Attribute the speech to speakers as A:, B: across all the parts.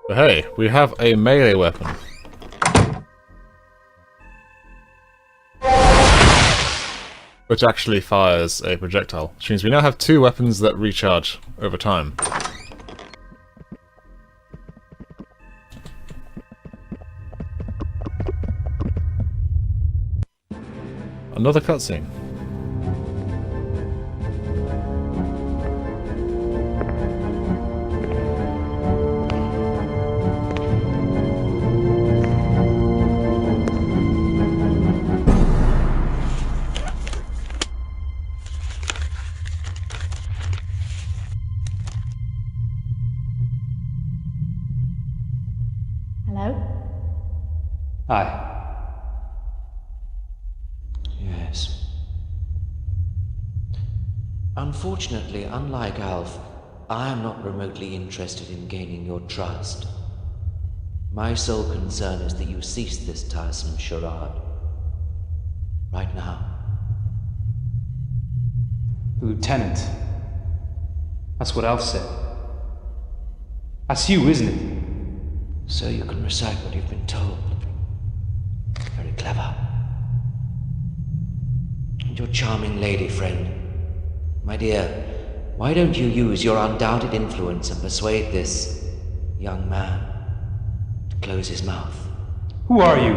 A: But hey, we have a melee weapon. Which actually fires a projectile, which means we now have two weapons that recharge over time. Another cutscene.
B: Hello?
C: Hi.
D: Yes. Unfortunately, unlike Alf, I am not remotely interested in gaining your trust. My sole concern is that you cease this tiresome charade. Right now.
C: Lieutenant. That's what Alf said. That's you, isn't it?
D: So you can recite what you've been told. Very clever. And your charming lady friend. My dear, why don't you use your undoubted influence and persuade this young man to close his mouth?
C: Who are you?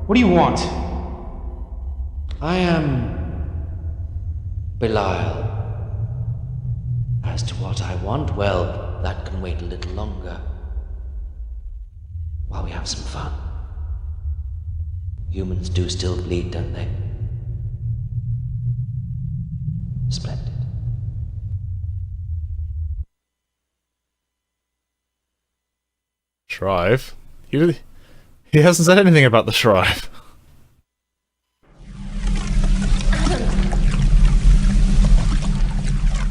C: What do you want?
D: I am Belial. As to what I want, well, that can wait a little longer. While we have some fun. Humans do still bleed, don't they? Splendid.
A: Shrive? He hasn't said anything about the Shrive.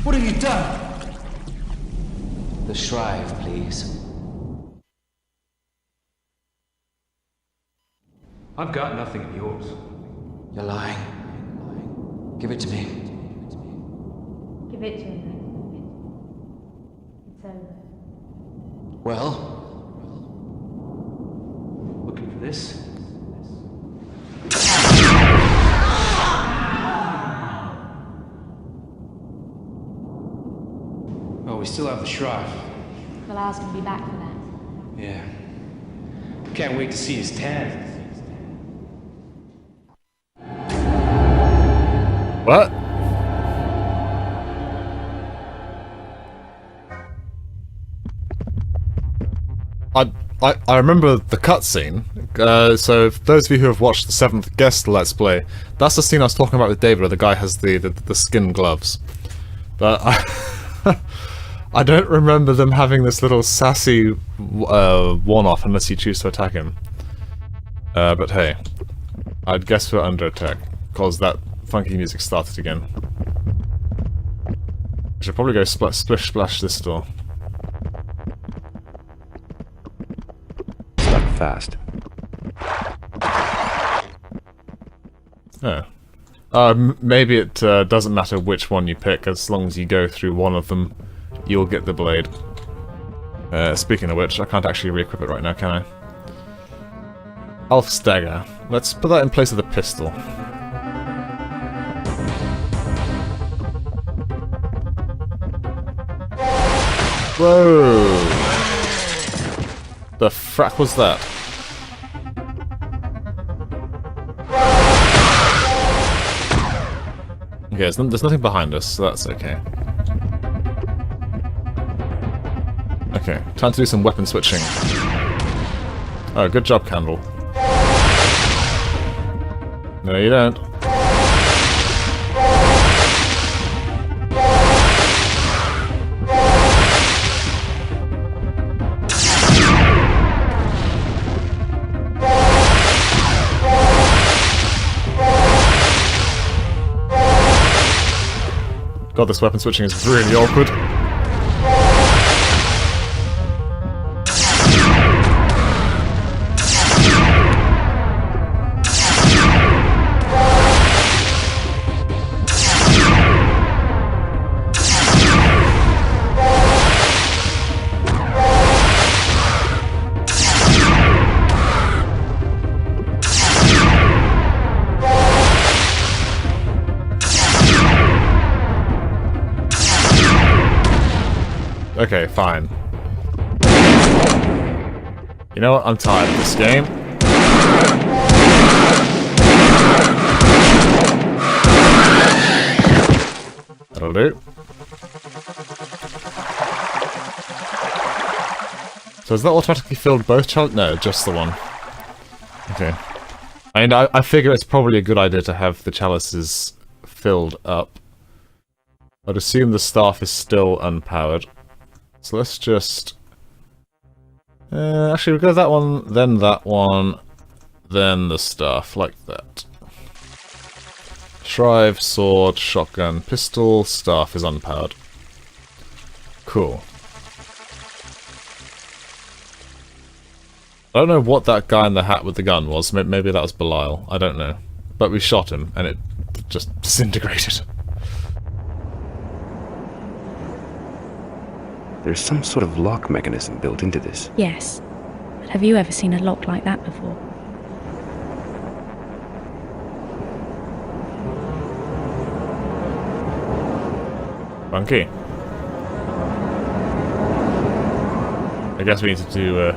C: What have you done?
D: The Shrive, please.
C: I've got nothing of yours.
D: You're lying. Give it to me.
B: Give it to him. It's over.
D: Well,
C: Looking for this? Oh, we still have the Shrive.
B: Belial's gonna be back for that.
C: Yeah. Can't wait to see his tan.
A: What? I remember the cutscene. So for those of you who have watched the 7th Guest Let's Play, that's the scene I was talking about with David, where the guy has the skin gloves. But I don't remember them having this little sassy one-off unless you choose to attack him. But hey, I'd guess we're under attack, because that funky music started again. I should probably go splish splash this door.
E: Stuck fast.
A: Oh. Maybe it doesn't matter which one you pick, as long as you go through one of them, you'll get the blade. Speaking of which, I can't actually re-equip it right now, can I? Alf's dagger. Let's put that in place of the pistol. Whoa! The frack was that? Okay, there's nothing behind us, so that's okay. Okay, time to do some weapon switching. Oh, good job, Candle. No, you don't. God, this weapon switching is really awkward. Okay, fine. You know what? I'm tired of this game. That'll do. So is that automatically filled both chalices? No, just the one. Okay. I mean, I figure it's probably a good idea to have the chalices filled up. I'd assume the staff is still unpowered. So let's just... actually, we'll go that one, then the staff, like that. Shrive, sword, shotgun, pistol, staff is unpowered. Cool. I don't know what that guy in the hat with the gun was. Maybe that was Belial. I don't know. But we shot him, and it just disintegrated.
E: There's some sort of lock mechanism built into this.
B: Yes. But have you ever seen a lock like that before?
A: Funky. I guess we need to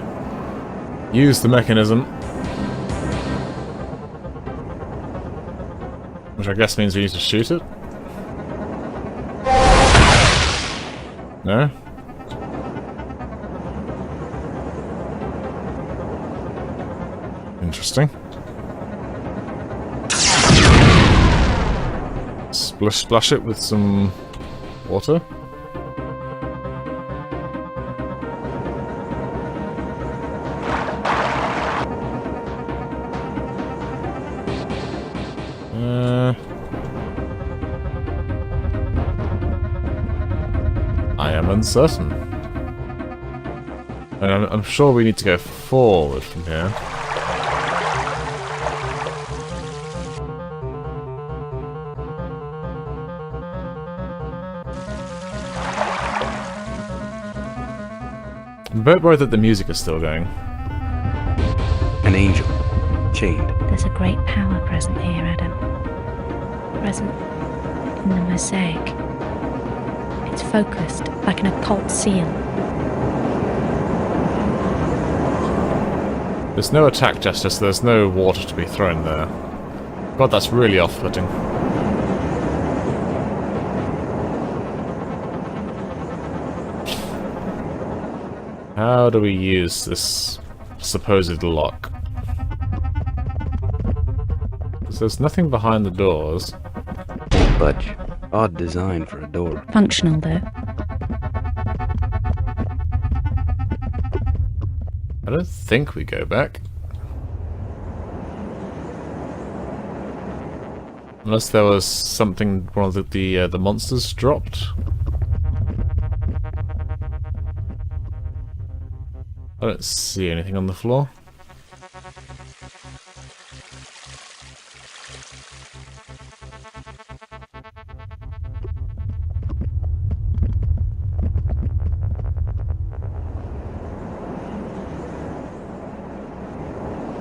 A: use the mechanism. Which I guess means we need to shoot it? No? Interesting. Splash it with some water. I am uncertain. And I'm sure we need to go forward from here. I'm a bit worried that the music is still going.
E: An angel. Chained.
B: There's a great power present here, Adam. Present in the mosaic. It's focused like an occult seal.
A: There's no attack gesture, so there's no water to be thrown there. God, that's really off-putting. How do we use this supposed lock? Because there's nothing behind the doors.
E: Won't budge. Odd design for a door.
B: Functional, though.
A: I don't think we go back. Unless there was something one of the monsters dropped. I don't see anything on the floor.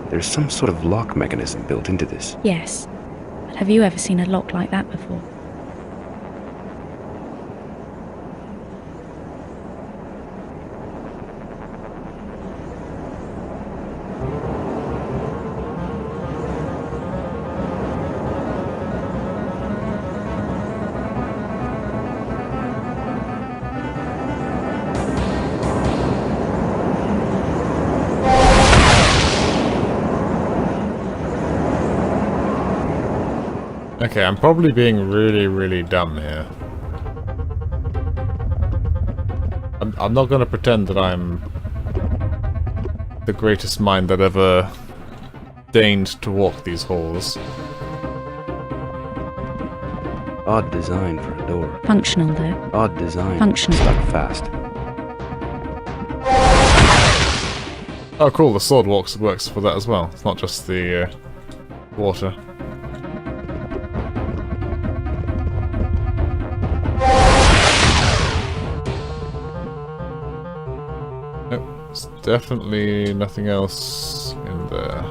E: There's some sort of lock mechanism built into this.
B: Yes. But have you ever seen a lock like that before?
A: Okay, I'm probably being really, really dumb here. I'm not going to pretend that I'm the greatest mind that ever deigned to walk these halls.
E: Odd design for a door.
B: Functional, though.
E: Odd design.
B: Functional.
E: Stuck fast.
A: Oh cool, the sword works for that as well. It's not just the water. Nope, there's definitely nothing else in there.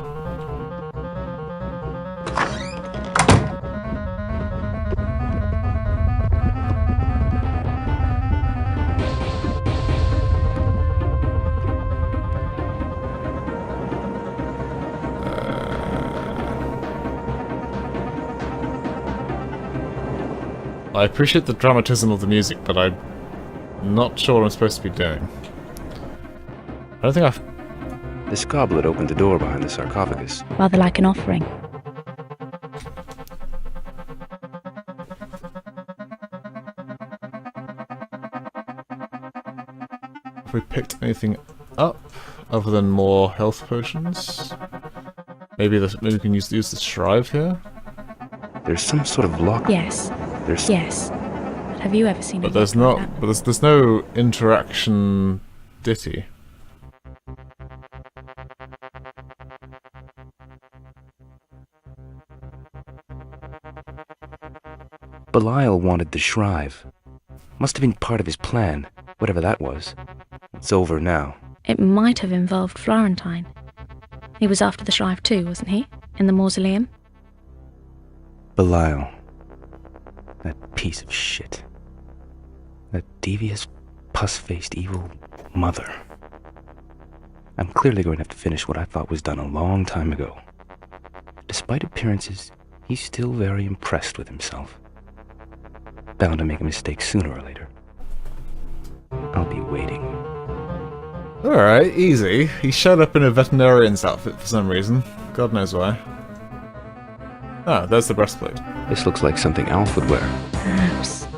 A: I appreciate the dramatism of the music, but I'm not sure what I'm supposed to be doing. I don't think I've...
E: This goblet opened the door behind the sarcophagus.
B: Rather like an offering.
A: Have we picked anything up other than more health potions? Maybe we can use the shrive here?
E: There's some sort of lock.
B: Yes.
E: There's
B: Yes. But have you ever seen
A: But
B: it?
A: there's
B: like
A: not.
B: that?
A: But there's no interaction ditty.
E: Belial wanted the shrive. Must have been part of his plan, whatever that was. It's over now.
B: It might have involved Florentine. He was after the shrive too, wasn't he? In the mausoleum?
E: Belial. That piece of shit. That devious, pus-faced, evil mother. I'm clearly going to have to finish what I thought was done a long time ago. Despite appearances, he's still very impressed with himself. Bound to make a mistake sooner or later. I'll be waiting.
A: Alright, easy. He showed up in a veterinarian's outfit for some reason. God knows why. Ah, there's the breastplate.
E: This looks like something Alf would wear.
B: Perhaps.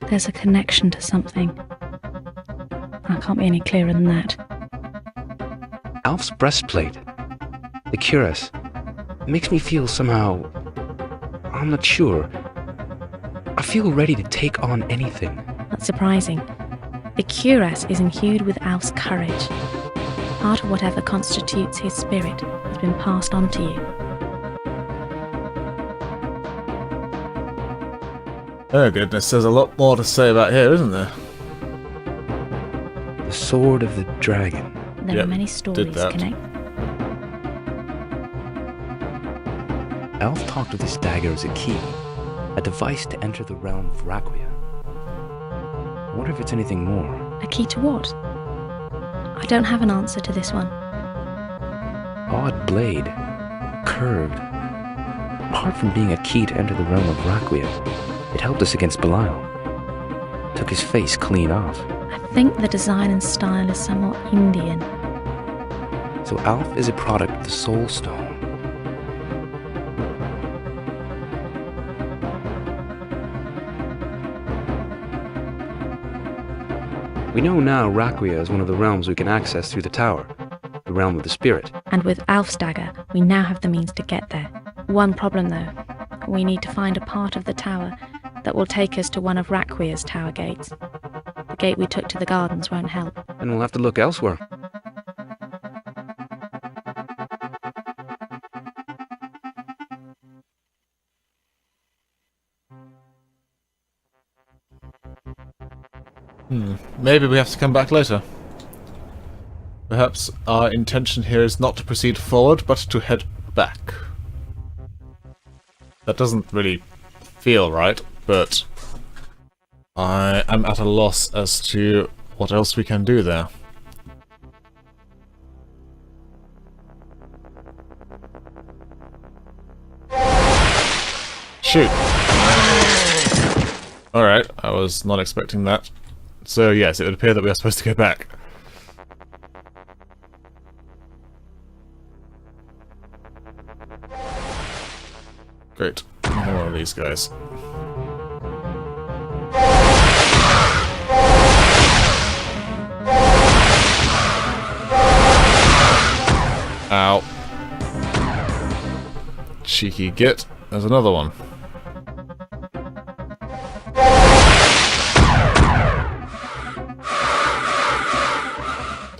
B: There's a connection to something. I can't be any clearer than that.
E: Alf's breastplate. The cuirass. It makes me feel somehow... I'm not sure. I feel ready to take on anything.
B: That's surprising. The cuirass is imbued with Alf's courage. Part of whatever constitutes his spirit has been passed on to you.
A: Oh goodness, there's a lot more to say about here, isn't there?
E: The sword of the dragon.
B: There
A: Yep,
B: are many
A: did
B: stories
A: that.
B: connected.
E: Alf talked of this dagger as a key. A device to enter the realm of Raquia. I wonder if it's anything more.
B: A key to what? I don't have an answer to this one.
E: Odd blade. Curved. Apart from being a key to enter the realm of Raquia, it helped us against Belial. Took his face clean off.
B: I think the design and style is somewhat Indian.
E: So Alf is a product of the Soul Stone. We know now Raquia is one of the realms we can access through the tower. The realm of the spirit.
B: And with Alf's dagger, we now have the means to get there. One problem though. We need to find a part of the tower that will take us to one of Raquia's tower gates. The gate we took to the gardens won't help.
E: And we'll have to look elsewhere.
A: Maybe we have to come back later. Perhaps our intention here is not to proceed forward, but to head back. That doesn't really feel right, but I am at a loss as to what else we can do there. Shoot! Alright, I was not expecting that. So yes, it would appear that we are supposed to go back. Great. Another one of these guys. Ow. Cheeky git. There's another one.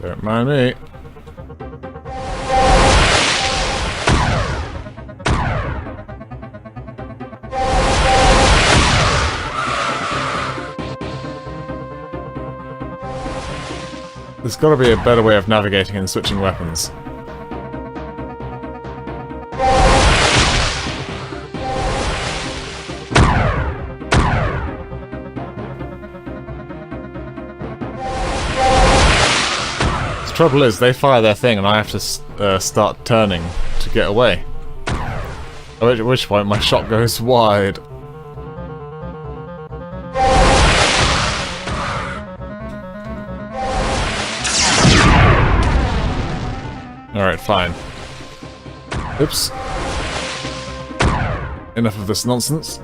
A: Don't mind me. There's got to be a better way of navigating and switching weapons. The trouble is, they fire their thing and I have to start turning to get away. At which point my shot goes wide. Alright, fine. Oops. Enough of this nonsense.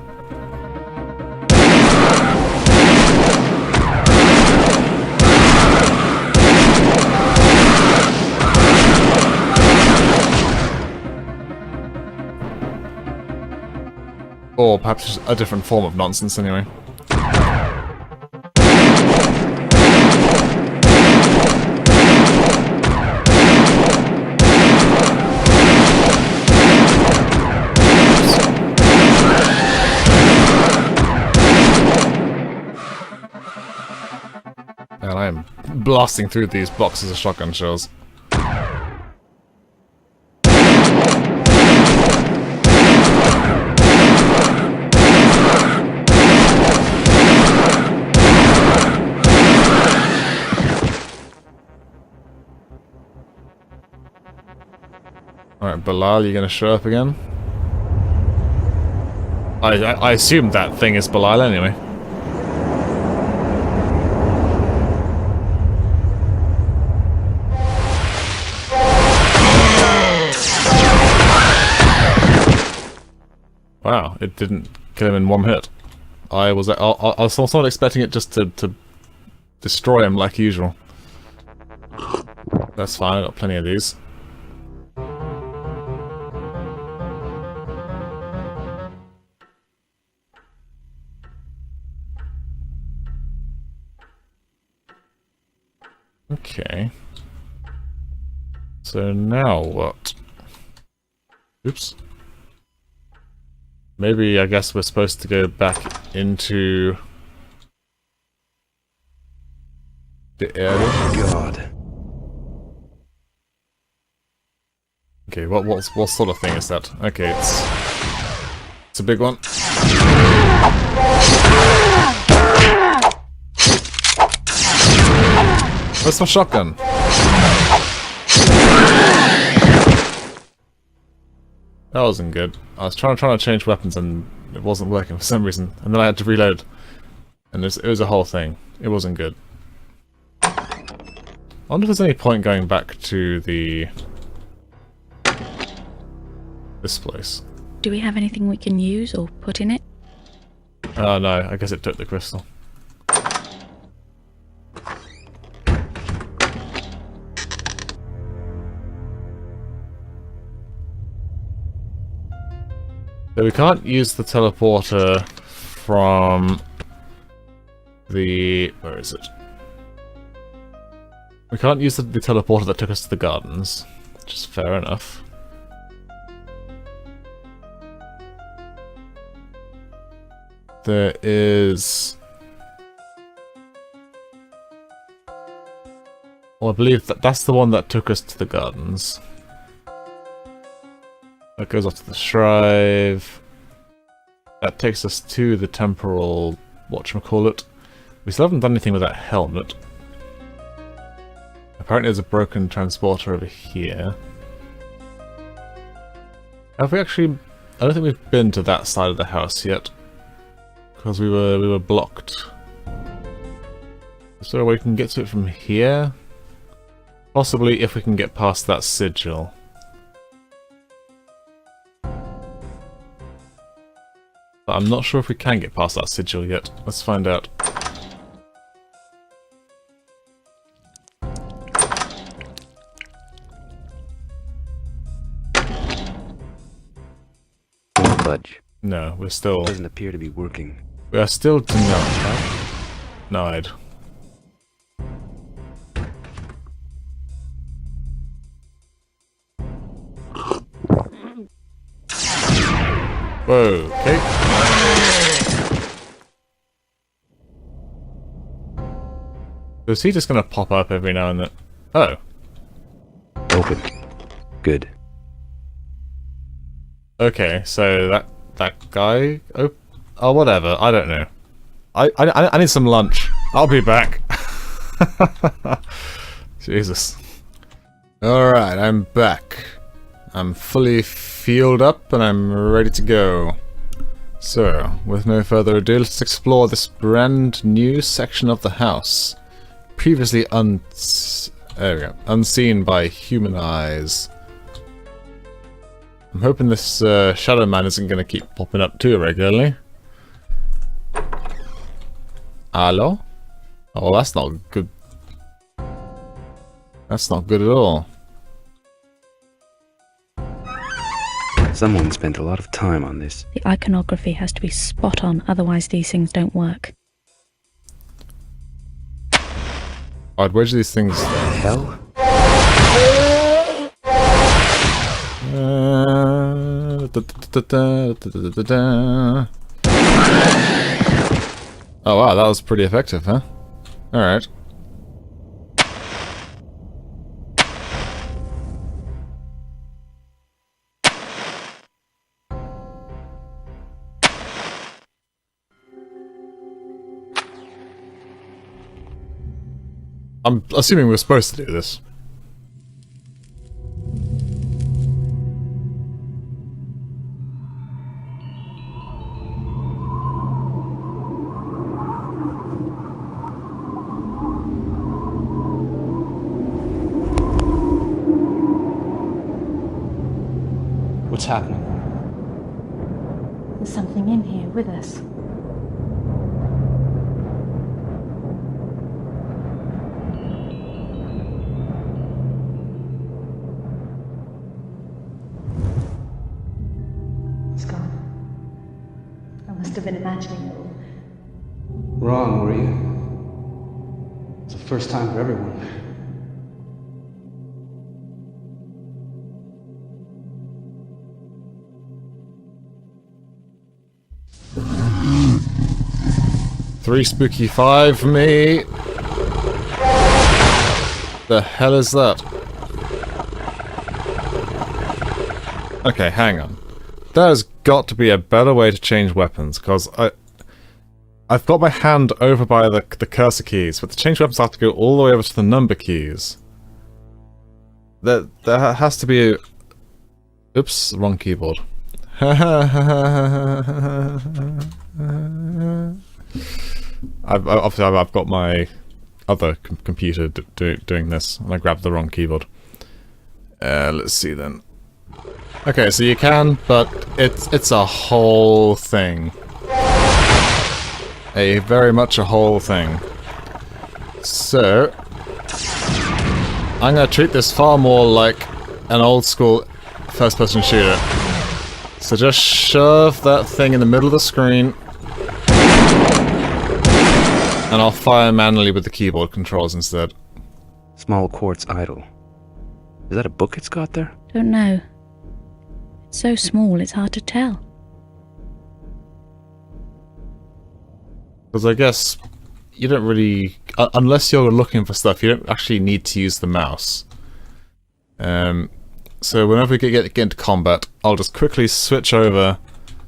A: Or perhaps just a different form of nonsense anyway. And I am blasting through these boxes of shotgun shells. Alright, Bilal, you gonna show up again? I assume that thing is Bilal anyway. Wow, it didn't kill him in one hit. I was somewhat expecting it just to destroy him like usual. That's fine, I got plenty of these. Okay. So now what? Oops. Maybe I guess we're supposed to go back into the area.
E: God.
A: Okay, what sort of thing is that? Okay, it's a big one. Where's my shotgun? That wasn't good. I was trying to change weapons and it wasn't working for some reason, and then I had to reload, and it was a whole thing. It wasn't good. I wonder if there's any point going back to this place.
B: Do we have anything we can use or put in it?
A: Oh no, I guess it took the crystal. So we can't use the teleporter from the... where is it? We can't use the teleporter that took us to the gardens, which is fair enough. There is... well, I believe that's the one that took us to the gardens. That goes off to the Shrive. That takes us to the temporal whatchamacallit. We still haven't done anything with that helmet. Apparently there's a broken transporter over here. Have we actually... I don't think we've been to that side of the house yet. Because we were blocked. Is there a way we can get to it from here? Possibly if we can get past that sigil. But I'm not sure if we can get past that sigil yet. Let's find out.
E: Don't budge.
A: No, we're still...
E: Doesn't appear to be working.
A: we are still denied. Whoa, okay. So is he just gonna pop up every now and then? Oh.
E: Open. Good.
A: Okay, so that guy... oh, whatever, I don't know. I need some lunch. I'll be back. Jesus. Alright, I'm back. I'm fully fueled up and I'm ready to go. So, with no further ado, let's explore this brand new section of the house. Previously There we go. Unseen by human eyes. I'm hoping this Shadow Man isn't going to keep popping up too regularly. Hello? Oh, that's not good. That's not good at all.
E: Someone spent a lot of time on this.
B: The iconography has to be spot on, otherwise these things don't work.
A: Alright, where's these things?
E: The hell?
A: Oh wow, that was pretty effective, huh? Alright. I'm assuming we're supposed to do this.
C: What's happening?
B: There's something in here with us. It's gone. I must have been imagining it all.
C: Wrong, were you? It's the first time for everyone.
A: Three spooky 5 for me. The hell is that? Okay, hang on. There's got to be a better way to change weapons, because I've got my hand over by the cursor keys, but to change weapons I have to go all the way over to the number keys. There has to be a... Oops, wrong keyboard. Obviously I've got my other computer doing this, and I grabbed the wrong keyboard. Let's see then. Okay, so you can, but it's a whole thing. Very much a whole thing. So I'm gonna treat this far more like an old school first-person shooter. So just shove that thing in the middle of the screen, and I'll fire manually with the keyboard controls instead.
E: Small quartz idol. Is that a book it's got there?
B: Don't know. It's so small, it's hard to tell.
A: Because I guess you don't really... unless you're looking for stuff, you don't actually need to use the mouse. So whenever we get into combat, I'll just quickly switch over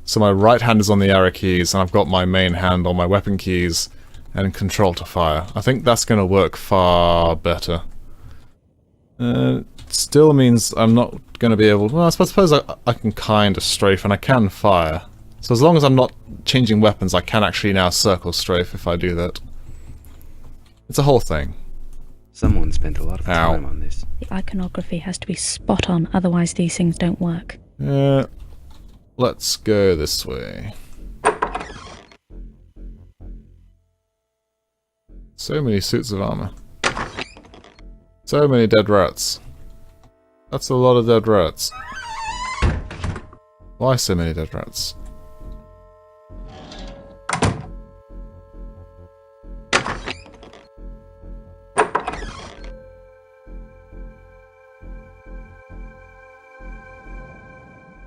A: so my right hand is on the arrow keys, and I've got my main hand on my weapon keys, and control to fire. I think that's going to work far better. Still means I'm not going to be able... Well, I suppose I can kind of strafe, and I can fire. So as long as I'm not changing weapons, I can actually now circle strafe if I do that. It's a whole thing.
E: Someone spent a lot of time on this.
B: The iconography has to be spot on, otherwise these things don't work.
A: Let's go this way. So many suits of armor. So many dead rats. That's a lot of dead rats. Why so many dead rats?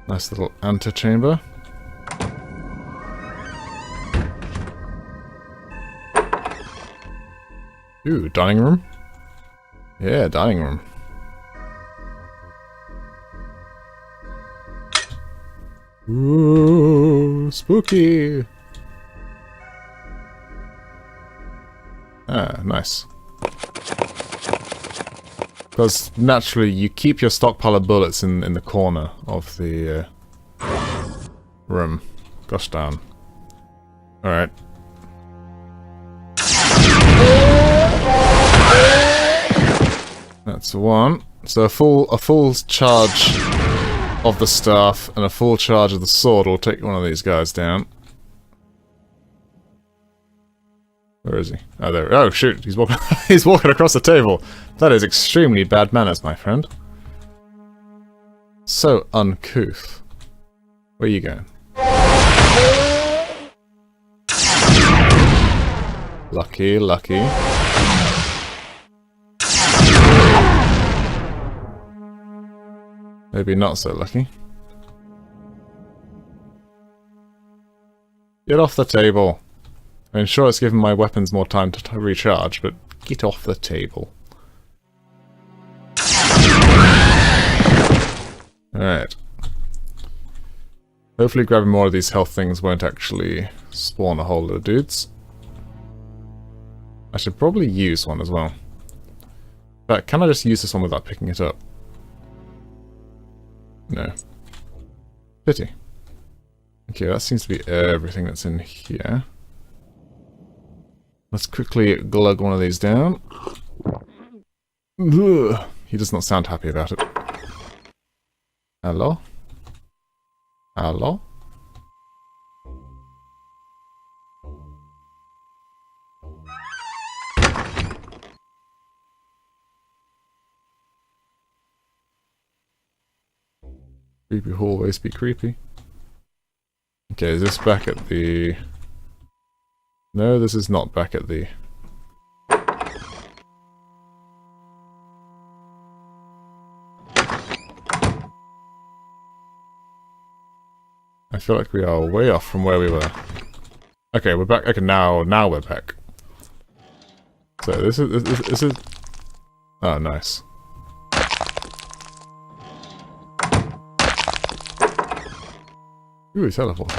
A: Nice little antechamber. Ooh, dining room? Yeah, dining room. Ooh, spooky! Ah, nice. Because naturally you keep your stockpile of bullets in the corner of the room. Gosh darn. Alright. That's one. So a full charge of the staff and a full charge of the sword will take one of these guys down. Where is he? Oh, there. Oh, shoot! He's walking. He's walking across the table. That is extremely bad manners, my friend. So uncouth. Where are you going? Lucky, lucky. Maybe not so lucky. Get off the table. I mean, sure, it's given my weapons more time to recharge, but get off the table. Alright. Hopefully grabbing more of these health things won't actually spawn a whole lot of dudes. I should probably use one as well. But can I just use this one without picking it up? No. Pity. Okay, that seems to be everything that's in here. Let's quickly glug one of these down. Ugh. He does not sound happy about it. Hello? Hello? Creepy hallways be creepy. Okay, is this back at the... No, this is not back at the... I feel like we are way off from where we were. Okay, we're back. Okay, now we're back. So this is... Oh, nice. Ooh, he's teleported.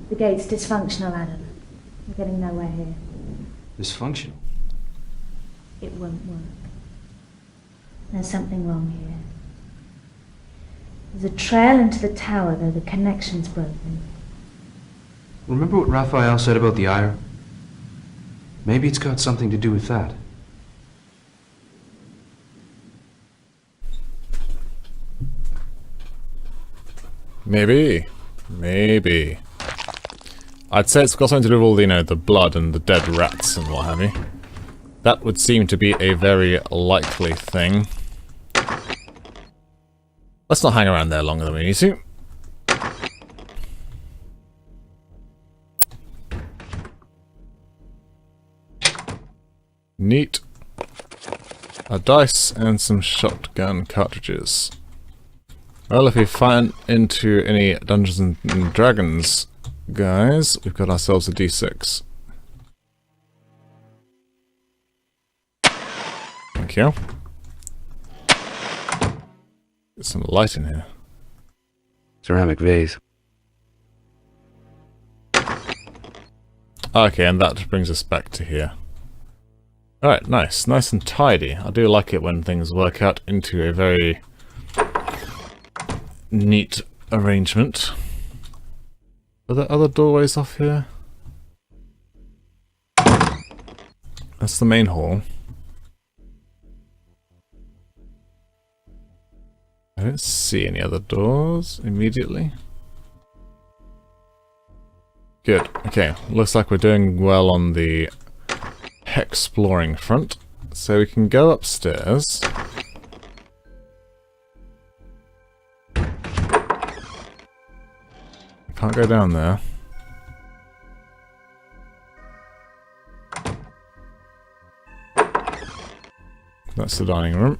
F: The gate's dysfunctional, Adam. We're getting nowhere here.
E: Dysfunctional?
F: It won't work. There's something wrong here. There's a trail into the tower, though the connection's broken.
C: Remember what Raphael said about the ire? Maybe it's got something to do with that.
A: Maybe. Maybe. I'd say it's got something to do with all the, you know, the blood and the dead rats and what have you. That would seem to be a very likely thing. Let's not hang around there longer than we need to. Neat. A dice and some shotgun cartridges. Well, if we find into any Dungeons and Dragons, guys, we've got ourselves a D6. Thank you. Get some light in here.
E: Ceramic vase.
A: Okay, and that brings us back to here. Alright, nice. Nice and tidy. I do like it when things work out into a very neat arrangement. Are there other doorways off here? That's the main hall. I don't see any other doors immediately. Good. Okay, looks like we're doing well on the exploring front. So we can go upstairs. Can't go down there. That's the dining room.